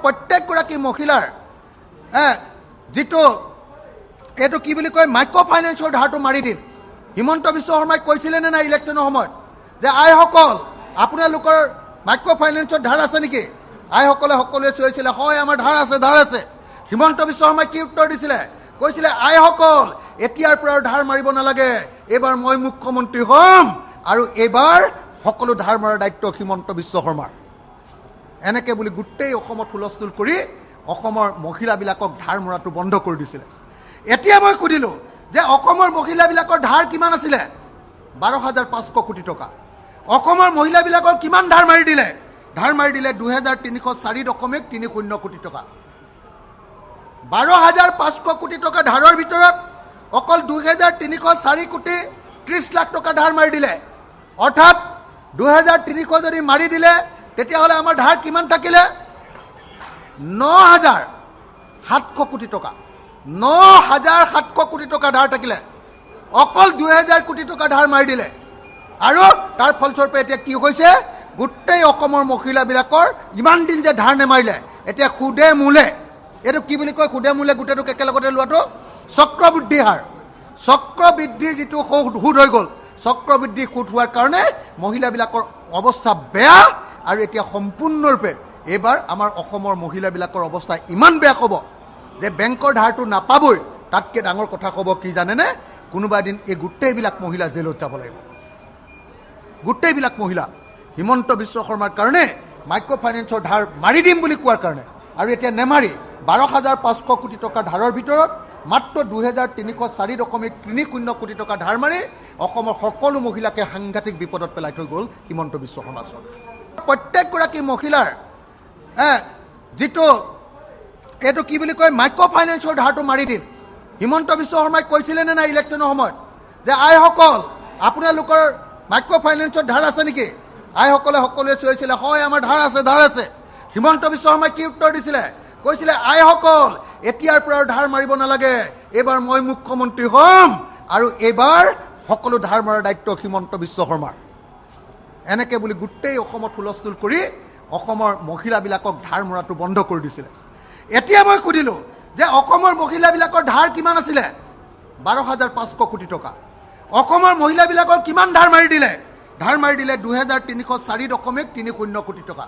প্ৰত্যেকগৰাকী মহিলাৰ যিটো এইটো কি বুলি কয় মাইক্ৰ' ফাইনেন্সৰ ধাৰটো মাৰি দিম। হিমন্ত বিশ্ব শৰ্মাই কৈছিলে নে নাই ইলেকশ্যনৰ সময়ত যে আইসকল আপোনালোকৰ মাইক্ৰ' ফাইনেন্সৰ ধাৰ আছে নেকি? আইসকলে সকলোৱে চিঞৰিছিলে হয় আমাৰ ধাৰ আছে। হিমন্ত বিশ্ব শৰ্মাই কি উত্তৰ দিছিলে? কৈছিলে আইসকল এতিয়াৰ পৰা ধাৰ মাৰিব নালাগে, এইবাৰ মই মুখ্যমন্ত্ৰী হ'ম আৰু এইবাৰ সকলো ধাৰ মৰাৰ দায়িত্ব হিমন্ত বিশ্ব শৰ্মাৰ। এনেকৈ বুলি গোটেই অসমত হুলস্থুল কৰি অসমৰ মহিলাবিলাকক ধাৰ মৰাটো বন্ধ কৰি দিছিলে। এতিয়া মই সুধিলোঁ যে অসমৰ মহিলাবিলাকৰ ধাৰ কিমান আছিলে? 12,500 কোটি টকা। অসমৰ মহিলাবিলাকৰ কিমান ধাৰ মাৰি দিলে? ধাৰ মাৰি দিলে 2,304.30 কোটি টকা। 12,500 কোটি টকা ধাৰৰ ভিতৰত অকল 2,304 কোটি 30 লাখ টকা ধাৰ মাৰি দিলে। অৰ্থাৎ 2,300 যদি মাৰি দিলে তেতিয়াহ'লে আমাৰ ধাৰ কিমান থাকিলে? 9,700 কোটি টকা। 9,700 কোটি টকা ধাৰ থাকিলে। অকল 2,000 কোটি টকা ধাৰ মাৰি দিলে আৰু তাৰ ফলস্বৰূপে এতিয়া কি হৈছে? গোটেই অসমৰ মহিলাবিলাকৰ ইমান দিন যে ধাৰ নেমাৰিলে এতিয়া সুদে মূলে, এইটো কি বুলি কয় সুদে মূলে গোটেইটোক একেলগতে লোৱাটো চক্ৰবৃদ্ধি হাৰ। চক্ৰবৃদ্ধি যিটো সুদ হৈ গ'ল, চক্ৰবৃদ্ধি সুদ হোৱাৰ কাৰণে মহিলাবিলাকৰ অৱস্থা বেয়া আৰু এতিয়া সম্পূৰ্ণৰূপে এইবাৰ আমাৰ অসমৰ মহিলাবিলাকৰ অৱস্থা ইমান বেয়া হ'ব যে বেংকৰ ধাৰটো নাপাবই। তাতকৈ ডাঙৰ কথা ক'ব কি জানেনে? কোনোবা এদিন এই গোটেইবিলাক মহিলা জেলত যাব লাগিব। গোটেইবিলাক মহিলা হিমন্ত বিশ্ব শৰ্মাৰ কাৰণে মাইক্ৰ' ফাইনেন্সৰ ধাৰ মাৰি দিম বুলি কোৱাৰ কাৰণে আৰু এতিয়া নেমাৰি 12,500 কোটি টকা ধাৰৰ ভিতৰত মাত্ৰ 2,304.30 কোটি টকা ধাৰ মাৰি অসমৰ সকলো মহিলাকে সাংঘাতিক বিপদত পেলাই থৈ গ'ল হিমন্ত বিশ্ব শৰ্মা চৰকাৰে। প্ৰত্যেকগৰাকী মহিলাৰ যিটো এইটো কি বুলি কয় মাইক্ৰ' ফাইনেন্সৰ ধাৰটো মাৰি দিম। হিমন্ত বিশ্ব শৰ্মাই কৈছিলে নে নাই ইলেকশ্যনৰ সময়ত যে আইসকল আপোনালোকৰ মাইক্ৰ' ফাইনেন্সৰ ধাৰ আছে নেকি? আইসকলে সকলোৱে চিঞৰিছিলে হয় আমাৰ ধাৰ আছে। হিমন্ত বিশ্ব শৰ্মাই কি উত্তৰ দিছিলে? কৈছিলে আইসকল এতিয়াৰ পৰা ধাৰ মাৰিব নালাগে, এইবাৰ মই মুখ্যমন্ত্ৰী হ'ম আৰু এইবাৰ সকলো ধাৰ মৰাৰ দায়িত্ব হিমন্ত বিশ্ব শৰ্মাৰ। এনেকৈ বুলি গোটেই অসমত হুলস্থুল কৰি অসমৰ মহিলাবিলাকক ধাৰ মৰাটো বন্ধ কৰি দিছিলে। এতিয়া মই সুধিলোঁ যে অসমৰ মহিলাবিলাকৰ ধাৰ কিমান আছিলে? 12,500 কোটি টকা। অসমৰ মহিলাবিলাকৰ কিমান ধাৰ মাৰি দিলে? ধাৰ মাৰি দিলে 2,304.30 কোটি টকা।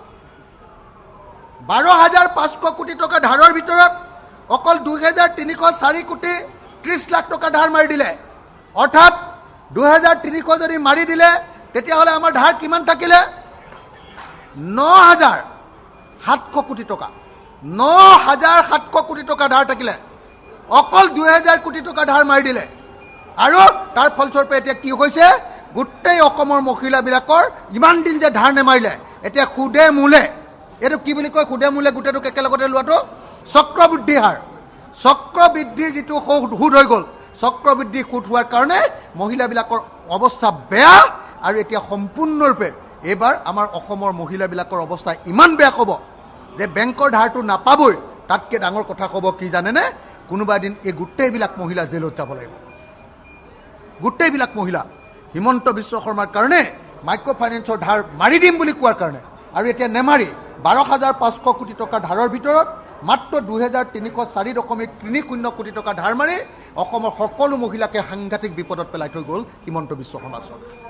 12,500 কোটি টকা ধাৰৰ ভিতৰত অকল 2,304 কোটি 30 লাখ টকা ধাৰ মাৰি দিলে। অৰ্থাৎ 2,300 যদি মাৰি দিলে তেতিয়াহ'লে আমাৰ ধাৰ কিমান থাকিলে? 9,700 কোটি টকা। 9,700 কোটি টকা ধাৰ থাকিলে। অকল 2,000 কোটি টকা ধাৰ মাৰি দিলে আৰু তাৰ ফলস্বৰূপে এতিয়া কি হৈছে? গোটেই অসমৰ মহিলাবিলাকৰ ইমান দিন যে ধাৰ নেমাৰিলে এতিয়া সুদে মূলে, এইটো কি বুলি কয় সুদে মূলে গোটেইটোক একেলগতে লোৱাটো চক্ৰবৃদ্ধি হাৰ। চক্ৰবৃদ্ধি যিটো সুদ হৈ গ'ল, চক্ৰবৃদ্ধি সুদ হোৱাৰ কাৰণে মহিলাবিলাকৰ অৱস্থা বেয়া আৰু এতিয়া সম্পূৰ্ণৰূপে এইবাৰ আমাৰ অসমৰ মহিলাবিলাকৰ অৱস্থা ইমান বেয়া হ'ব যে বেংকৰ ধাৰটো নাপাবই। তাতকৈ ডাঙৰ কথা ক'ব কি জানেনে? কোনোবা এদিন এই গোটেইবিলাক মহিলা জেলত যাব লাগিব। গোটেইবিলাক মহিলা হিমন্ত বিশ্ব শৰ্মাৰ কাৰণে মাইক্ৰ' ফাইনেন্সৰ ধাৰ মাৰি দিম বুলি কোৱাৰ কাৰণে আৰু এতিয়া নেমাৰি 12,500 কোটি টকা ধাৰৰ ভিতৰত মাত্ৰ 2,304.30 কোটি টকা ধাৰ মাৰি অসমৰ সকলো মহিলাকে সাংঘাতিক বিপদত পেলাই থৈ গ'ল হিমন্ত বিশ্ব শৰ্মা চৰকাৰে।